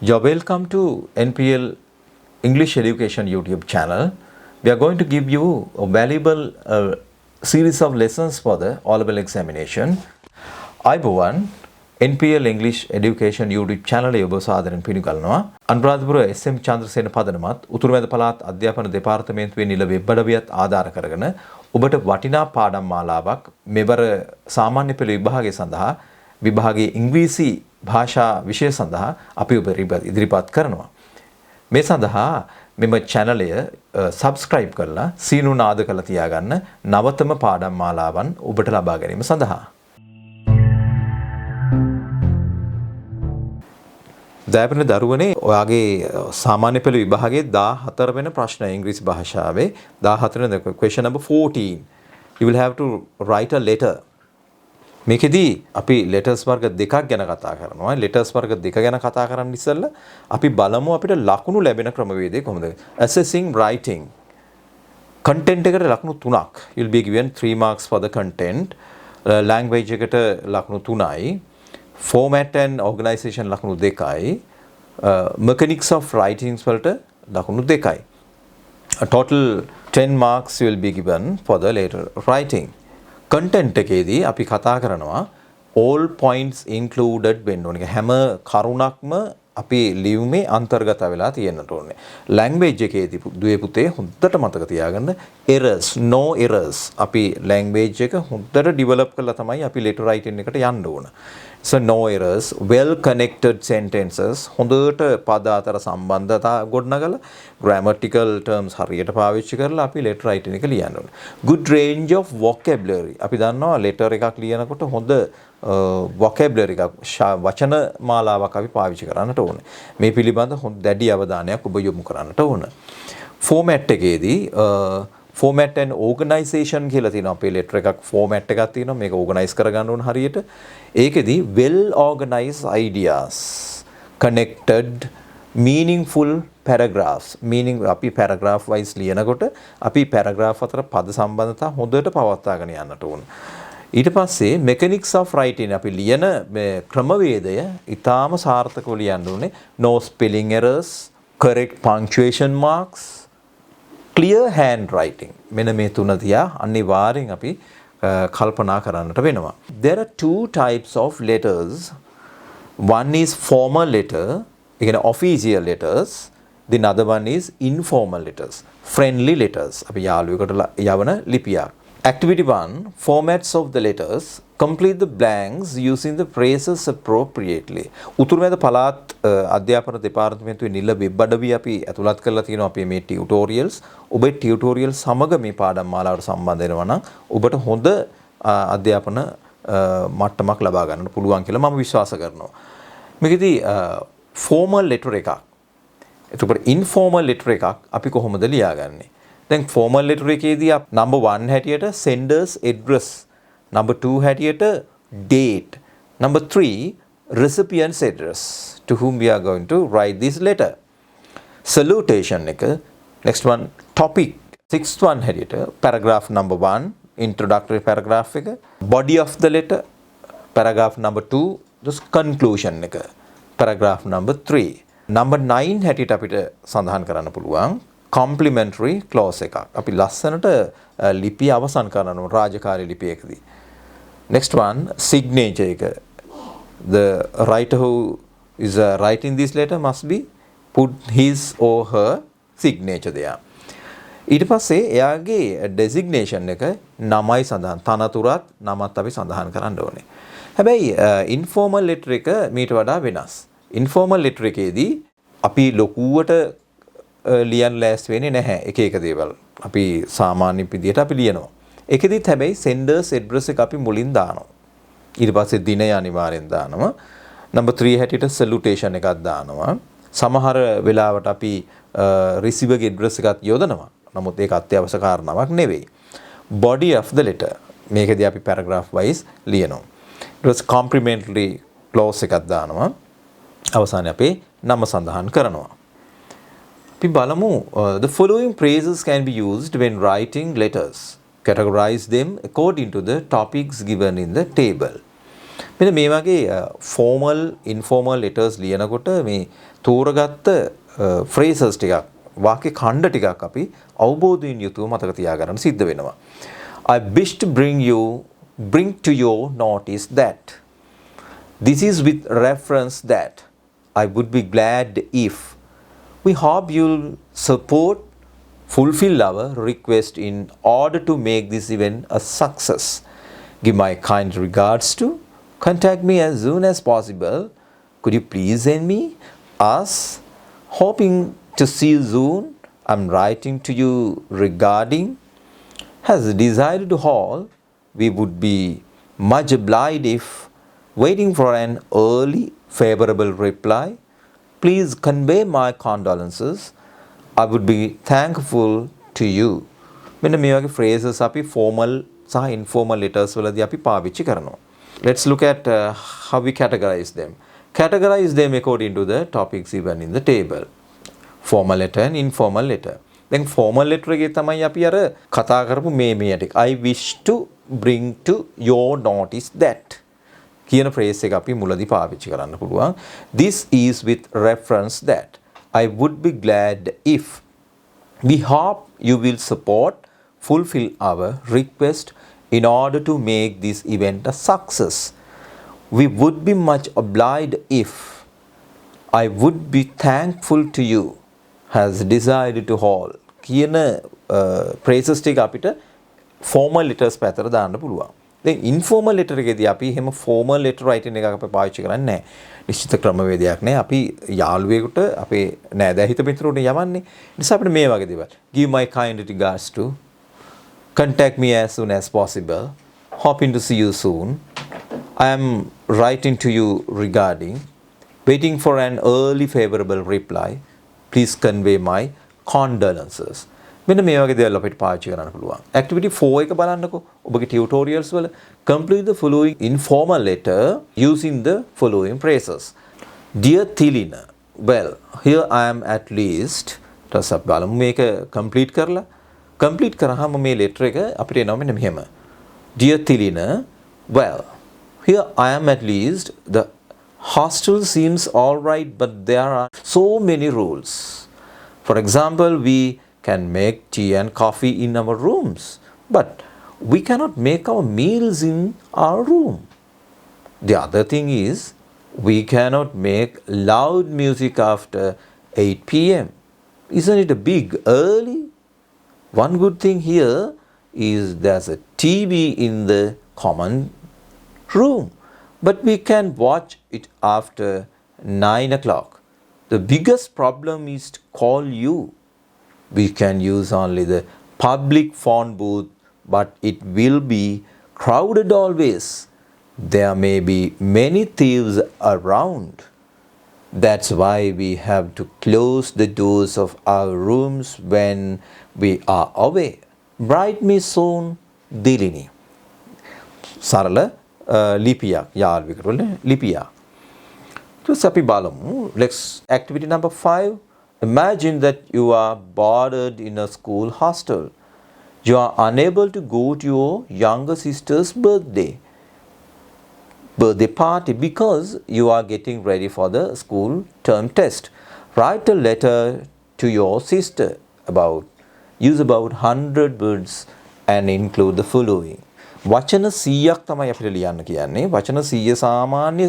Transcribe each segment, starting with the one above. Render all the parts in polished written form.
You're welcome to NPL English Education YouTube channel. We are going to give you a valuable series of lessons for the O-level examination. අයිබෝවන් NPL English Education YouTube channel එක ඔබ සාදරයෙන් පිළිගන්නවා. Anuradhapura SM Chandrasena පදනමත් උතුරුමැද පළාත් අධ්‍යාපන දෙපාර්තමේන්තුවේ නිල web අඩවියත් ආධාර කරගෙන ඔබට වටිනා පාඩම් මාලාවක් මෙවර සාමාන්‍ය පෙළ විභාගය සඳහා විභාගයේ ඉංග්‍රීසි භාෂා විෂය සඳහා අපි ඔබ ඉදිරිපත් කරනවා. මේ සඳහා මෙම channel එක subscribe කරලා සීනු නාද කරලා තියාගන්න නවතම පාඩම් මාලාවන් ඔබට ලබා ගැනීම සඳහා. දැන් දරුවනේ ඔයාගේ සාමාන්‍ය පෙළ විභාගයේ 14 වෙනි ප්‍රශ්න ඉංග්‍රීසි භාෂාවේ 14 වෙනි question number 14. You will have to write a letter. මේකෙදී අපි letters වර්ග දෙකක් ගැන කතා කරනවා. letters වර්ග දෙක ගැන කතා කරන්න ඉස්සෙල්ලා අපි බලමු අපිට ලකුණු ලැබෙන ක්‍රමවේදය කොහොමද. Assessing writing. content එකට ලකුණු 3ක්. You will be given 3 marks for the content. language එකට ලකුණු 3යි. format and organization ලකුණු 2යි. mechanics of writings වලට ලකුණු 2යි. total 10 marks you will be given for the letter writing. content එකේදී අපි කතා කරනවා all points included වෙන්න ඕනේ. හැම කරුණක්ම අපි ලියුමේ අන්තර්ගත වෙලා තියෙන්න ඕනේ. language එකේදී දුවේ පුතේ හොඳට මතක තියාගන්න errors no errors අපි language එක හොඳට develop කරලා තමයි අපි letter writing එකට යන්න ඕන. So no errors, well connected sentences හොඳට පද අතර සම්බන්ධතා ගොඩනගලා grammatical terms හරියට පාවිච්චි කරලා අපි letter writing එක ලියන්න ඕනේ. Good range of vocabulary. අපි දන්නවා letter එකක් ලියනකොට හොඳ vocabulary එකක් වචන මාලාවක් අපි පාවිච්චි කරන්නට ඕනේ. මේ පිළිබඳ හොඳ දැඩි අවධානයක් ඔබ යොමු කරන්නට ඕන. format එකේදී format and organization කියලා තියෙනවා. අපේ letter එකක් format එකක් තියෙනවා. මේක organize කරගන්න ඕන හරියට. ඒකෙදී well organized ideas, connected, meaningful paragraphs. meaning අපි paragraph wise ලියනකොට අපි paragraph අතර පද සම්බන්ධතා හොඳට පවත්වාගෙන යන්නට ඕන. ඊට පස්සේ mechanics of writing අපි ලියන මේ ක්‍රමවේදය ඊටාම සාර්ථකව ලියන්න ඕනේ. no spelling errors, correct punctuation marks, clear handwriting. මෙන්න මේ තුන තියා අනිවාර්යෙන් අපි කල්පනා කරන්නට වෙනවා. There are two types of letters. One is formal letter, ඒ කියන්නේ official letters. The other one is informal letters, friendly letters. අපි යාළුවෙකුට යවන ලිපියක්. Activity 1, formats of the letters. Complete the blanks using the phrases appropriately. උතුරුමැද පළාත් අධ්‍යාපන දෙපාර්තමේන්තුවේ නිල web අඩවිය අපි ඇතුළත් කරලා තියෙනවා අපේ මේ ටියුටෝරියල්ස්. ඔබේ ටියුටෝරියල් සමග මේ පාඩම් මාලාවට සම්බන්ධ වෙනවා නම් ඔබට හොඳ අධ්‍යාපන මට්ටමක් ලබා ගන්නට පුළුවන් කියලා මම විශ්වාස කරනවා. මේකෙදී formal letter එකක්. එතකොට informal letter එකක් අපි කොහොමද ලියාගන්නේ? දැන් formal letter එකේදී number 1 හැටියට senders address, number 2 හැටියට date, number 3 recipient's address to whom we are going to write this letter. Salutation එක, next one topic, sixth one හැටියට paragraph number 1 introductory paragraph එක, body of the letter paragraph number 2, just conclusion එක paragraph number 3. number 9 හැටියට අපිට සඳහන් කරන්න පුළුවන් complimentary clause එකක්. අපි ලස්සනට ලිපිය අවසන් කරනවා රාජකාරී ලිපියකදී. next one signature එක. the writer who is writing this letter must be put his or her signature there. ඊට පස්සේ එයාගේ designation එක නමයි සඳහන්, තනතුරත් නමත් අපි සඳහන් කරන්න ඕනේ. හැබැයි informal letter එක මීට වඩා වෙනස්. informal letter එකේදී අපි ලොකුවට ලියන්න ලෑස්ති වෙන්නේ නැහැ එක එක දේවල්. අපි සාමාන්‍ය විදියට අපි ලියනවා. ඒකෙදිත් හැබැයි senders address එක අපි මුලින් දානවා. ඊට පස්සේ දිනය අනිවාර්යෙන් දානවා. number 3 හැටියට salutation එකක් දානවා. සමහර වෙලාවට අපි receiver ගේ address එකත් යොදනවා. නමුත් ඒක අත්‍යවශ්‍ය කාරණාවක් නෙවෙයි. body of the letter මේකදී අපි paragraph wise ලියනවා. ඊට පස්සේ complimentary clause එකක් දානවා. අවසානයේ අපි නම සඳහන් කරනවා. අපි බලමු the following phrases can be used when writing letters. Categorize them according to the topics given in the table. මෙන්න මේ වගේ formal informal letters ලියනකොට මේ තෝරගත්ත phrases ටිකක් වාක්‍ය ඛණ්ඩ ටිකක් අපි අවබෝධයෙන් යුතුව මතක තියාගන්න සිද්ධ වෙනවා. I wish to bring to your notice that this is with reference that I would be glad if we hope you'll support fulfill our request in order to make this event a success. Give my kind regards to contact me as soon as possible. Could you please send me us hoping to see you soon. I'm writing to you regarding has decided to hall. We would be much obliged if waiting for an early favorable reply. Please convey my condolences. I would be thankful to you. මෙන්න මේ වගේ phrases අපි formal සහ informal letters වලදී අපි පාවිච්චි කරනවා. Let's look at how we categorize them. Categorize them according to the topics given in the table. Formal letter and informal letter. දැන් formal letter එකේ තමයි අපි අර කතා කරපු මේ ටික. I wish to bring to your notice that කියන phrase එක අපි මුලදී පාවිච්චි කරන්න පුළුවන්. This is with reference that. I would be glad if. We hope you will support, fulfill our request in order to make this event a success. We would be much obliged if. I would be thankful to you. Has decided to hall. කියන phrases ටික අපිට formal letters පැත්තට දාන්න පුළුවන්. දැන් informal letter එකේදී අපි එහෙම formal letter writing එකක් අපි පාවිච්චි කරන්නේ නැහැ. නිශ්චිත ක්‍රමවේදයක් නැහැ. අපි යාළුවෙකුට අපේ නෑදෑ හිත මිතුරුන්ට යවන්නේ. ඒ නිසා අපිට මේ වගේ දේවල්. Give my kind regards to. Contact me as soon as possible. Hoping to see you soon. I am writing to you regarding. Waiting for an early favorable reply. Please convey my condolences. මෙන්න මේ වගේ දේවල් අපිට පාවිච්චි කරන්න පුළුවන්. Activity 4 එක බලන්නකෝ. ඔබගේ tutorials වල complete the following informal letter using the following phrases. Dear Tilina, well, here I am at least. ඊට අපි බලමු මේක complete කරලා. complete කරාම මේ letter එක අපිට එනවා මෙන්න මෙහෙම. Dear Tilina, well, here I am at least. The hostel seems all right, but there are so many rules. For example, we can make tea and coffee in our rooms, but we cannot make our meals in our room. The other thing is, we cannot make loud music after 8 p.m. Isn't it a bit early? One good thing here is there's a TV in the common room, but we can watch it after 9 o'clock. The biggest problem is to call you. We can use only the public phone booth, but it will be crowded always. There may be many thieves around. That's why we have to close the doors of our rooms when we are away. Write me soon, Dilini. සරල ලිපියක් යාළුවෙකුට වල ලිපියක්. ඊට අපි බලමු. Let's activity number 5. Imagine that you are boarded in a school hostel. You are unable to go to your younger sister's birthday party because you are getting ready for the school term test. Write a letter to your sister use about 100 words and include the following. වචන 100ක් තමයි අපිට ලියන්න කියන්නේ. වචන 100 සාමාන්‍ය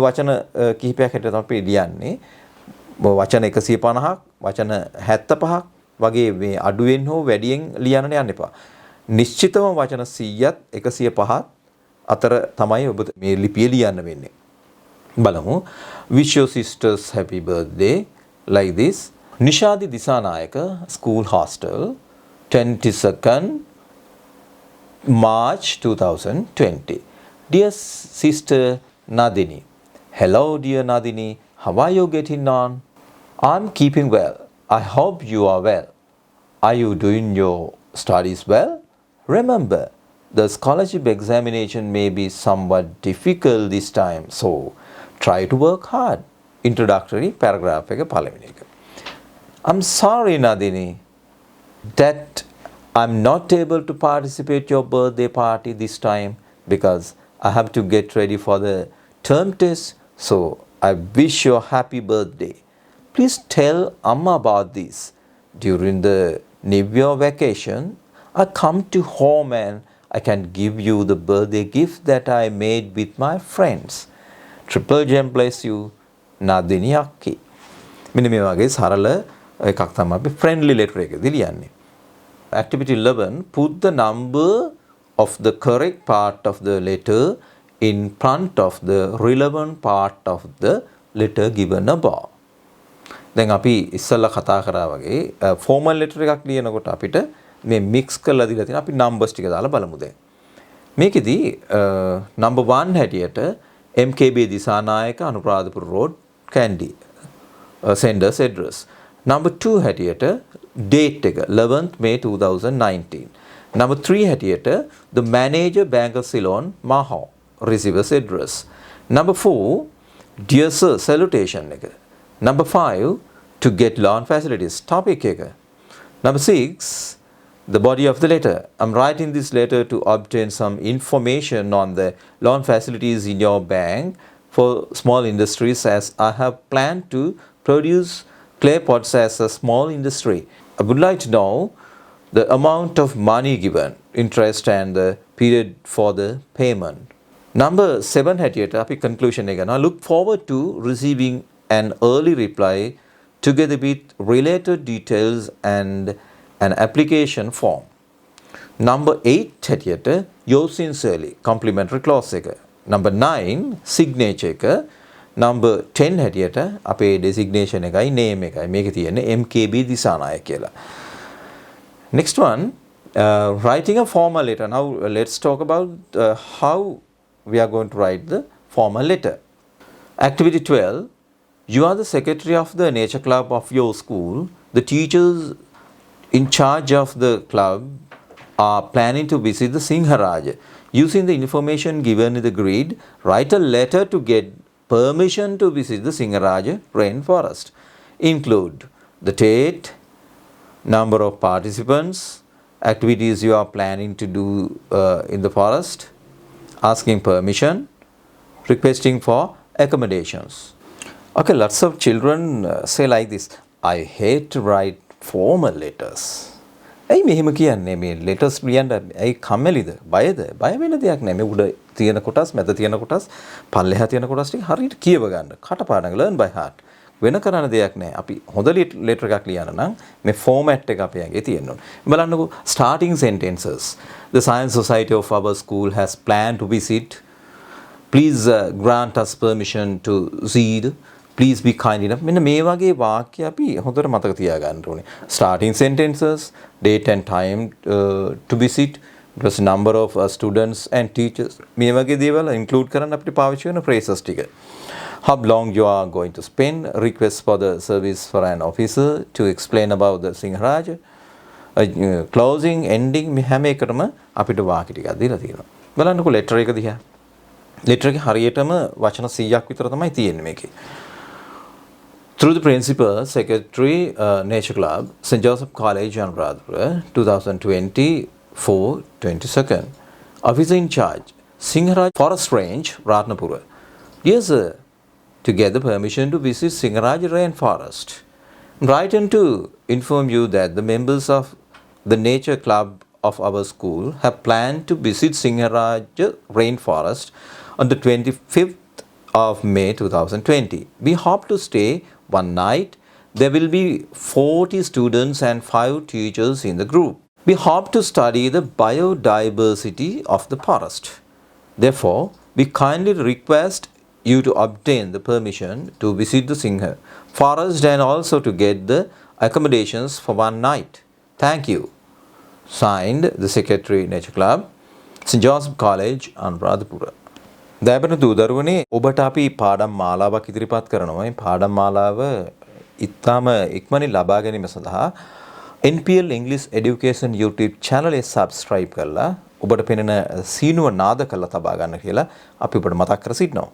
වචන කිහිපයක් හැටියට තමයි ලියන්නේ. වචන 150ක්, වචන 75ක් වගේ මේ අඩුවෙන් හෝ වැඩියෙන් ලියන්න යන්න එපා. නිශ්චිතව වචන 100ත් 105ත් අතර තමයි ඔබ මේ ලිපිය ලියන්න වෙන්නේ. බලමු. Wish your sisters happy birthday like this. Nishadi Disanayaka School Hostel 22nd March 2020. Dear sister Nadini. Hello dear Nadini. How are you getting on? I'm keeping well. I hope you are well. Are you doing your studies well? Remember, the scholarship examination may be somewhat difficult this time, so try to work hard. Introductory paragraph එක පළවෙනි එක. I'm sorry Nadini that I'm not able to participate your birthday party this time because I have to get ready for the term test, so I wish you a happy birthday. please tell Amma about this. During the New Year vacation, I come to home and I can give you the birthday gift that I made with my friends. Triple Gem bless you, Nadini Akki. මෙන්න මේ වගේ සරල එකක් තමයි අපි friendly letter එකදී ලියන්නේ. Activity 11, put the number of the correct part of the letter in front of the relevant part of the letter given above. දැන් අපි ඉස්සෙල්ලා කතා කරා වගේ formal letter එකක් ලියනකොට අපිට මේ mix කරලා දීලා තියෙන අපි numbers ටික දාලා බලමු දැන්. මේකෙදි number 1 හැටියට MKB Dissanayake Anuradhapura road Kandy sender's address. Number 2 හැටියට date එක 11th May 2019. Number 3 හැටියට the manager banker Ceylon Mahao receiver's address. Number 4 dear sir salutation එක. Number 5 to get loan facilities topic එක. Number 6 the body of the letter. I'm writing this letter to obtain some information on the loan facilities in your bank for small industries, as I have planned to produce clay pots as a small industry. I would like to know the amount of money given, interest and the period for the payment. Number 7 හැටියට අපි conclusion එක ගන්නවා. Look forward to receiving an early reply together with related details and an application form. Number 8 හැටියට yours sincerely complimentary clause එක. Number 9 signature එක. Number 10 හැටියට අපේ designation එකයි name එකයි මේකේ තියෙන්නේ MKB දිසානායක කියලා. Next one, writing a formal letter. Now let's talk about how we are going to write the formal letter. Activity 12, you are the secretary of the nature club of your school. The teachers in charge of the club are planning to visit the Singharaja. Using the information given in the grid, write a letter to get permission to visit the Singharaja rainforest. Include the date, number of participants, activities you are planning to do in the forest, asking permission, requesting for accommodations. Okay, lots of children say like this, I hate to write formal letters. ඇයි මෙහෙම කියන්නේ මේ letters ලියන්න ඇයි කම්මැලිද බයද බය වෙන දෙයක් නෑ මේ උඩ තියෙන කොටස් මැද තියෙන කොටස් පල්ලෙහා තියෙන කොටස් ටික හරියට කියව ගන්න කටපාඩම් learn by heart වෙන කරන්න දෙයක් නෑ අපි හොඳ letter එකක් ලියන්න නම් මේ format එක අපේ ඇඟේ තියෙන්න ඕනේ බලන්නකෝ starting sentences the science society of our school has planned to visit please grant us permission to read please be kind enough මෙන්න මේ වගේ වාක්‍ය අපි හොඳට මතක තියාගන්න ඕනේ starting sentences date and time to visit it was number of students and teachers මේ වගේ දේවල් include කරන්න අපිට පාවිච්චි කරන phrases ටික how long you are going to spend request for the service for an officer to explain about the Singharaja closing ending මේ හැම එකටම අපිට වාක්‍ය ටිකක් දීලා තියෙනවා බලන්නකෝ letter එක දිහා letter එකේ හරියටම වචන 100ක් විතර තමයි තියෙන්නේ මේකේ Through the principal, secretary, Nature Club, St. Joseph College, Anuradhapura, 2024-22nd. Officer in charge, Singharaja Forest Range, Ratnapura. Dear sir, to get the permission to visit Singharaja Rainforest, written to inform you that the members of the Nature Club of our school have planned to visit Singharaja Rainforest on the 25th of May 2020. We hope to stay one night. There will be 40 students and 5 teachers in the group. We hope to study the biodiversity of the forest. Therefore, we kindly request you to obtain the permission to visit the Singha forest and also to get the accommodations for one night. Thank you. Signed, the Secretary, Nature Club, St. Joseph College, Anuradhapura. දැබන දූදරුවනේ ඔබට අපි පාඩම් මාලාවක් ඉදිරිපත් කරනවා. මේ පාඩම් මාලාව ඉතාම ඉක්මනින් ලබා ගැනීම සඳහා NPL English Education YouTube channel එක subscribe කරලා ඔබට පෙනෙන සීනුව නාද කරලා තබා ගන්න කියලා අපි ඔබට මතක් කර සිටිනවා.